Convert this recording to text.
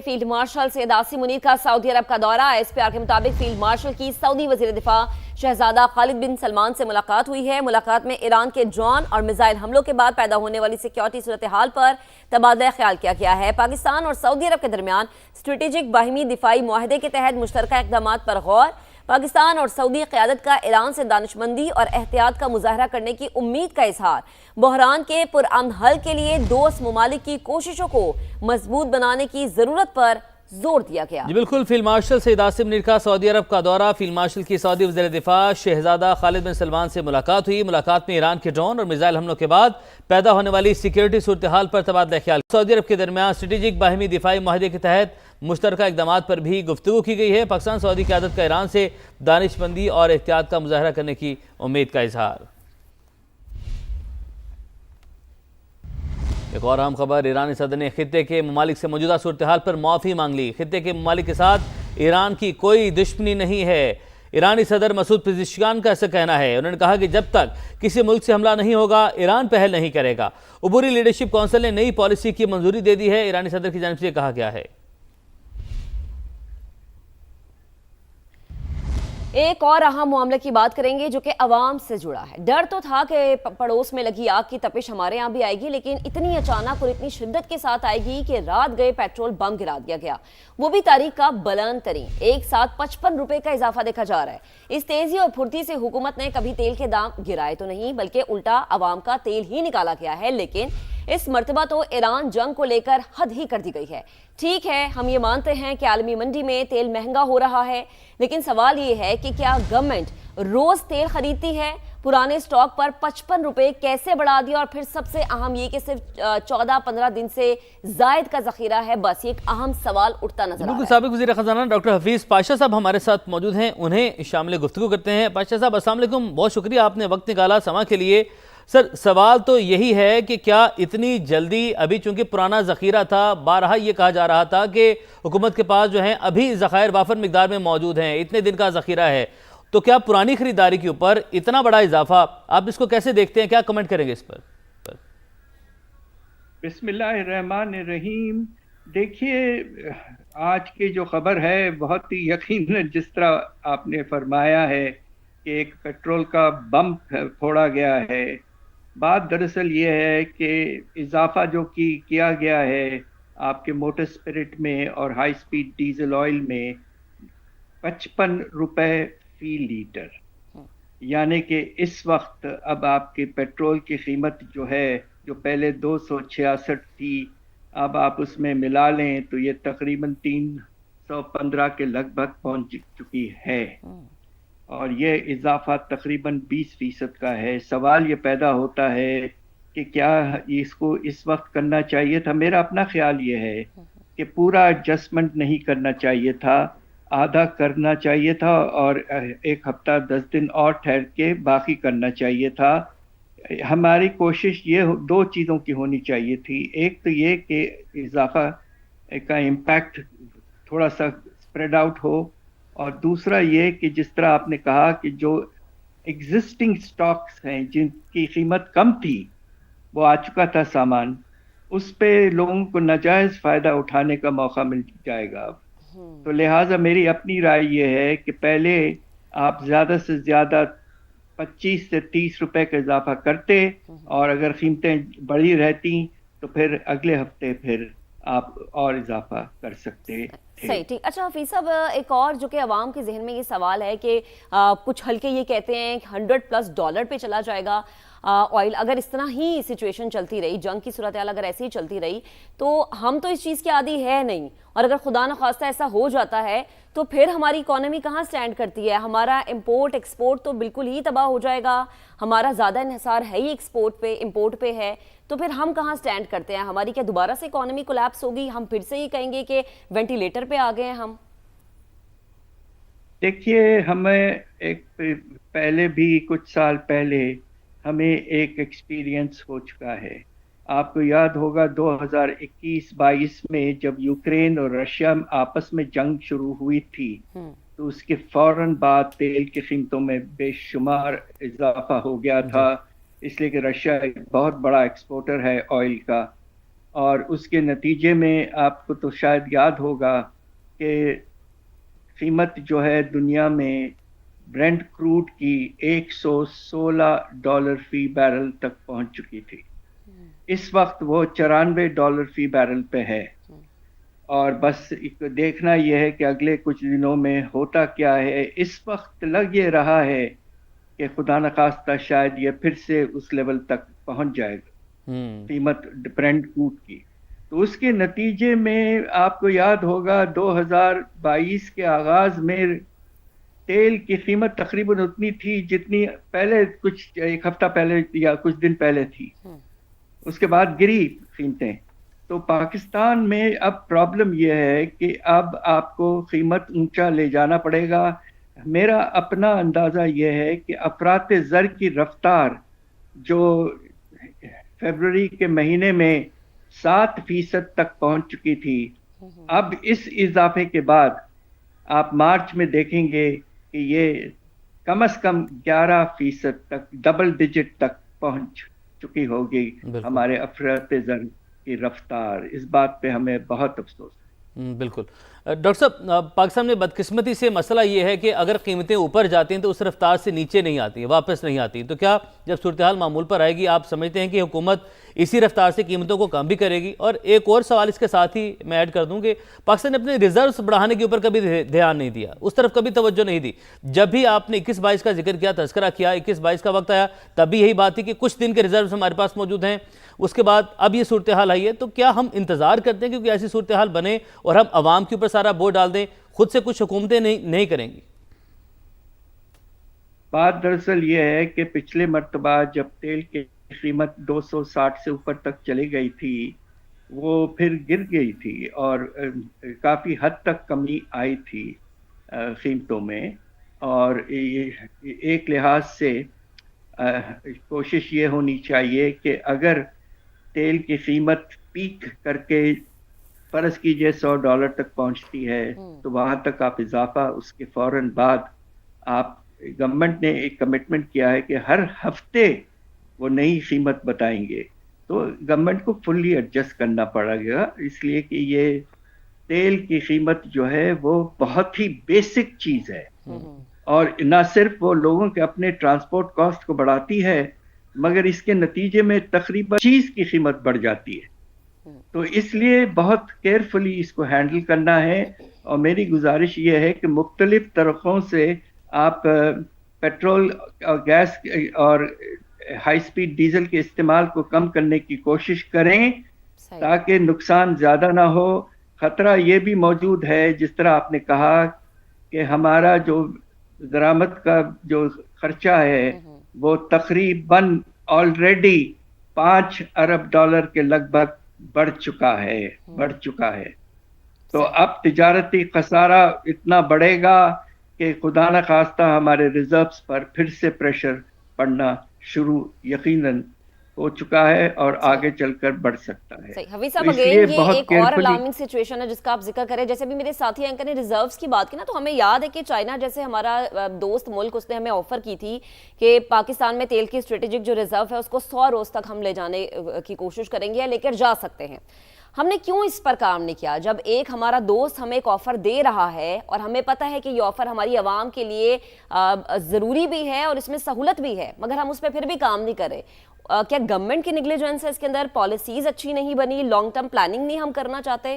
Field marshal Syed Asim Munir का Saudi अरब का दौरा। एसपीआर के मुताबिक फील्ड मार्शल की सऊदी वजीर दिफा शहजादा खालिद बिन सलमान से मुलाकात हुई है। मुलाकात में ईरान के ड्रोन और मिसाइल हमलों के बाद पैदा होने वाली सिक्योरिटी सूरत हाल पर तबादला ख्याल किया गया है। पाकिस्तान और सऊदी अरब के दरमियान स्ट्रेटेजिक बाहिमी दिफाई मुआहदे के तहत मुश्तरका इक़दाम पर गौर। पाकिस्तान और सऊदी क़यादत का ईरान से दानिशमंदी और एहतियात का मुजाहरा करने की उम्मीद का इजहार। बहरान के पुरअमन हल के लिए दोस्त ममालिक की कोशिशों को मजबूत बनाने की ज़रूरत पर जोर दिया गया। जी बिल्कुल। फील्ड मार्शल सैयद आसिम मुनीर का सऊदी अरब का दौरा। फील्ड मार्शल की सऊदी वज़ीर दिफा शहजादा खालिद बिन सलमान से मुलाकात हुई। मुलाकात में ईरान के ड्रोन और मिसाइल हमलों के बाद पैदा होने वाली सिक्योरिटी सूरत हाल पर तबादला ख्याल। सऊदी अरब के दरमियान स्ट्रेटेजिक बाहिमी दिफाई मुआहदे के तहत मुश्तरका इक़दाम पर भी गुफ्तगू की गई है। पाकिस्तान सऊदी क़यादत का ईरान से दानिशमंदी और एहतियात का मुजाहरा करने की उम्मीद का इजहार। एक और अहम खबर, ईरानी सदर ने खित्ते के ममालिक से मौजूदा सूरत हाल पर माफ़ी मांग ली। खित्ते के ममालिक के साथ ईरान की कोई दुश्मनी नहीं है। ईरानी सदर मसूद पेज़ेश्कियान का ऐसा कहना है। उन्होंने कहा कि जब तक किसी मुल्क से हमला नहीं होगा ईरान पहल नहीं करेगा। उबूरी लीडरशिप कौंसिल ने नई पॉलिसी की मंजूरी दे दी है। ईरानी सदर की जानिब से कहा गया है। एक और अहम मामले की बात करेंगे जो कि अवाम से जुड़ा है। डर तो था कि पड़ोस में लगी आग की तपिश हमारे यहाँ भी आएगी, लेकिन इतनी अचानक और इतनी शिद्दत के साथ आएगी कि रात गए पेट्रोल बम गिरा दिया गया, वो भी तारीख का बुलंद तरीन। एक साथ 55 रुपए का इजाफा देखा जा रहा है। इस तेजी और फुर्ती से हुकूमत ने कभी तेल के दाम गिराए तो नहीं, बल्कि उल्टा अवाम का तेल ही निकाला गया है। लेकिन इस मर्तबा तो ईरान जंग को लेकर हद ही कर दी गई है। ठीक है, हम ये मानते हैं कि आलमी मंडी में तेल महंगा हो रहा है, लेकिन सवाल ये है कि क्या गवर्नमेंट रोज तेल खरीदती है? पुराने स्टॉक पर 55 रुपए कैसे बढ़ा दिया? और फिर सबसे अहम ये कि सिर्फ 14-15 दिन से जायद का जखीरा है। बस ये एक अहम सवाल उठता नजर आ रहा है। साबिक वज़ीर खजाना डॉक्टर हफीज पाशा साहब हमारे साथ मौजूद हैं, उन्हें शामिल गुफ्तगू करते हैं। पाशा साहब अस्सलाम वालेकुम, बहुत शुक्रिया आपने वक्त निकाला समा के लिए। सर, सवाल तो यही है कि क्या इतनी जल्दी, अभी चूंकि पुराना ज़ख़ीरा था, बारहा ये कहा जा रहा था कि हुकूमत के पास जो है अभी ज़खायर वाफर मिकदार में मौजूद हैं, इतने दिन का ज़ख़ीरा है, तो क्या पुरानी खरीदारी के ऊपर इतना बड़ा इजाफा, आप इसको कैसे देखते हैं, क्या कमेंट करेंगे इस पर? बिस्मिल्लाहिर्रहमानिर्रहीम। देखिए, आज की जो खबर है बहुत ही यकीनन जिस तरह आपने फरमाया है कि एक पेट्रोल का बम फोड़ा गया है, बात दरअसल ये है कि इजाफा जो किया गया है आपके मोटर स्पिरिट में और हाई स्पीड डीजल ऑयल में 55 रुपए फी लीटर, यानी कि इस वक्त अब आपके पेट्रोल की कीमत जो है, जो पहले 266 थी, अब आप उसमें मिला लें तो ये तकरीबन 315 के लगभग पहुंच चुकी है, और ये इजाफा तकरीबन 20% का है। सवाल ये पैदा होता है कि क्या इसको इस वक्त करना चाहिए था? मेरा अपना ख्याल ये है कि पूरा एडजस्टमेंट नहीं करना चाहिए था, आधा करना चाहिए था और एक हफ्ता 10 दिन और ठहर के बाकी करना चाहिए था। हमारी कोशिश ये दो चीज़ों की होनी चाहिए थी। एक तो ये कि इजाफा का इम्पैक्ट थोड़ा सा स्प्रेड आउट हो, और दूसरा ये कि जिस तरह आपने कहा कि जो एग्जिस्टिंग स्टॉक्स हैं जिनकी कीमत कम थी, वो आ चुका था सामान, उस पे लोगों को नाजायज़ फ़ायदा उठाने का मौका मिल जाएगा। तो लिहाजा मेरी अपनी राय ये है कि पहले आप ज़्यादा से ज़्यादा 25 से 30 रुपए का इजाफा करते, और अगर कीमतें बढ़ी रहती तो फिर अगले हफ्ते फिर आप और इजाफा कर सकते। सही, ठीक। अच्छा हफीज साहब, एक और जो कि अवाम के जहन में ये सवाल है कि कुछ हल्के ये कहते हैं $100+ पे चला जाएगा ऑयल। अगर इस तरह ही सिचुएशन चलती रही, जंग की सूरत हाल अगर ऐसी ही चलती रही, तो हम तो इस चीज़ के आदी है नहीं, और अगर खुदा न खास्ता ऐसा हो जाता है तो फिर हमारी इकोनॉमी कहाँ स्टैंड करती है? हमारा इंपोर्ट एक्सपोर्ट तो बिल्कुल ही तबाह हो जाएगा। हमारा ज़्यादा इन्हिसार है ही एक्सपोर्ट पे, इंपोर्ट पे है, तो फिर हम कहाँ स्टैंड करते हैं? हमारी क्या दोबारा से इकोनॉमी कोलैप्स होगी? हम फिर से ही कहेंगे कि वेंटिलेटर पे आ गए हैं हम? देखिए, हमें एक पहले भी कुछ साल पहले हमें एक एक्सपीरियंस हो चुका है। आपको याद होगा 2021-22 में जब यूक्रेन और रशिया आपस में जंग शुरू हुई थी, तो उसके फौरन बाद तेल की कीमतों में बेशुमार इजाफा हो गया था, इसलिए कि रशिया एक बहुत बड़ा एक्सपोर्टर है ऑयल का, اور اس کے نتیجے میں آپ کو تو شاید یاد ہوگا کہ قیمت جو ہے دنیا میں برنٹ کروڈ کی $116 فی بیرل تک پہنچ چکی تھی. اس وقت وہ $94 فی بیرل پہ ہے. اور بس دیکھنا یہ ہے کہ اگلے کچھ دنوں میں ہوتا کیا ہے. اس وقت لگ یہ رہا ہے کہ خدا نخواستہ شاید یہ پھر سے اس لیول تک پہنچ جائے گا قیمت برنٹ کروڈ کی. تو اس کے نتیجے میں آپ کو یاد ہوگا 2022 کے آغاز میں تیل کی قیمت تقریباً اتنی تھی جتنی پہلے ایک ہفتہ پہلے یا کچھ دن پہلے تھی. اس کے بعد گری قیمتیں. تو پاکستان میں اب پرابلم یہ ہے کہ اب آپ کو قیمت اونچا لے جانا پڑے گا. میرا اپنا اندازہ یہ ہے کہ افراط زر کی رفتار جو فیبروری کے مہینے میں 7% تک پہنچ چکی تھی، اب اس اضافے کے بعد آپ مارچ میں دیکھیں گے کہ یہ کم از کم 11% تک ڈبل ڈیجٹ تک پہنچ چکی ہوگی. ہمارے افراط زر کی رفتار، اس بات پہ ہمیں بہت افسوس ہے. بالکل ڈاکٹر صاحب، پاکستان میں بدقسمتی سے مسئلہ یہ ہے کہ اگر قیمتیں اوپر جاتی ہیں تو اس رفتار سے نیچے نہیں آتی ہیں، واپس نہیں آتی ہیں. تو کیا جب صورتحال معمول پر آئے گی آپ سمجھتے ہیں کہ حکومت اسی رفتار سے قیمتوں کو کم بھی کرے گی؟ اور ایک اور سوال اس کے ساتھ ہی میں ایڈ کر دوں کہ پاکستان نے اپنے ریزروز بڑھانے کے اوپر کبھی دھیان نہیں دیا، اس طرف کبھی توجہ نہیں دی. جب بھی آپ نے 21-22 کا ذکر کیا، تذکرہ کیا، 21-22 کا وقت آیا، تب بھی یہی بات تھی کہ کچھ دن کے ریزروز ہمارے پاس موجود ہیں. اس کے بعد اب یہ صورتحال آئی ہے، تو کیا ہم انتظار کرتے ہیں کیونکہ ایسی صورتحال بنے اور ہم عوام کے اوپر سارا بوجھ ڈال دیں؟ خود سے کچھ حکومتیں نہیں کریں گی؟ بات دراصل یہ ہے کہ پچھلے مرتبہ جب تیل کی قیمت 260 سے اوپر تک چلی گئی تھی، وہ پھر گر گئی تھی اور کافی حد تک کمی آئی تھی قیمتوں میں. اور ایک لحاظ سے کوشش یہ ہونی چاہیے کہ اگر تیل کی قیمت پیک کر کے فرض کیجئے $100 تک پہنچتی ہے تو وہاں تک آپ اضافہ، اس کے فوراً بعد آپ گورنمنٹ نے ایک کمٹمنٹ کیا ہے کہ ہر ہفتے وہ نئی قیمت بتائیں گے. تو گورنمنٹ کو فلی ایڈجسٹ کرنا پڑے گا، اس لیے کہ یہ تیل کی قیمت جو ہے وہ بہت ہی بیسک چیز ہے اور نہ صرف وہ لوگوں کے اپنے ٹرانسپورٹ کاسٹ کو بڑھاتی ہے مگر اس کے نتیجے میں تقریباً چیز کی قیمت بڑھ جاتی ہے. تو اس لیے بہت کیئرفلی اس کو ہینڈل کرنا ہے. اور میری گزارش یہ ہے کہ مختلف طریقوں سے آپ پیٹرول اور گیس اور ہائی سپیڈ ڈیزل کے استعمال کو کم کرنے کی کوشش کریں تاکہ نقصان زیادہ نہ ہو. خطرہ یہ بھی موجود ہے جس طرح آپ نے کہا کہ ہمارا جو درآمد کا جو خرچہ ہے وہ تقریباً آلریڈی $5 ارب کے لگ بھگ بڑھ چکا ہے. تو اب تجارتی خسارہ اتنا بڑھے گا کہ خدا نخواستہ ہمارے ریزروز پر پھر سے پریشر پڑنا شروع یقیناً ہو چکا ہے اور آگے چل کر بڑھ سکتا ہے. حفیظ صاحب اگین یہ ایک اور الارمنگ سچویشن ہے جس کا آپ ذکر کریں. جیسے بھی میرے ساتھی اینکر نے ریزروز کی بات کی نا، تو ہمیں یاد ہے کہ چائنا جیسے ہمارا دوست ملک، اس نے ہمیں آفر کی تھی کہ پاکستان میں تیل کی اسٹریٹجک جو ریزرو ہے اس کو 100 روز تک ہم لے جانے کی کوشش کریں گے یا لے کر جا سکتے ہیں. ہم نے کیوں اس پر کام نہیں کیا؟ جب ایک ہمارا دوست ہمیں ایک آفر دے رہا ہے اور ہمیں پتہ ہے کہ یہ آفر ہماری عوام کے لیے ضروری بھی ہے اور اس میں سہولت بھی ہے، مگر ہم اس پہ پھر بھی کام نہیں کرے. کیا گورنمنٹ کی نیگلیجنس ہے اس کے اندر؟ پالیسیز اچھی نہیں بنی، لانگ ٹرم پلاننگ نہیں ہم کرنا چاہتے؟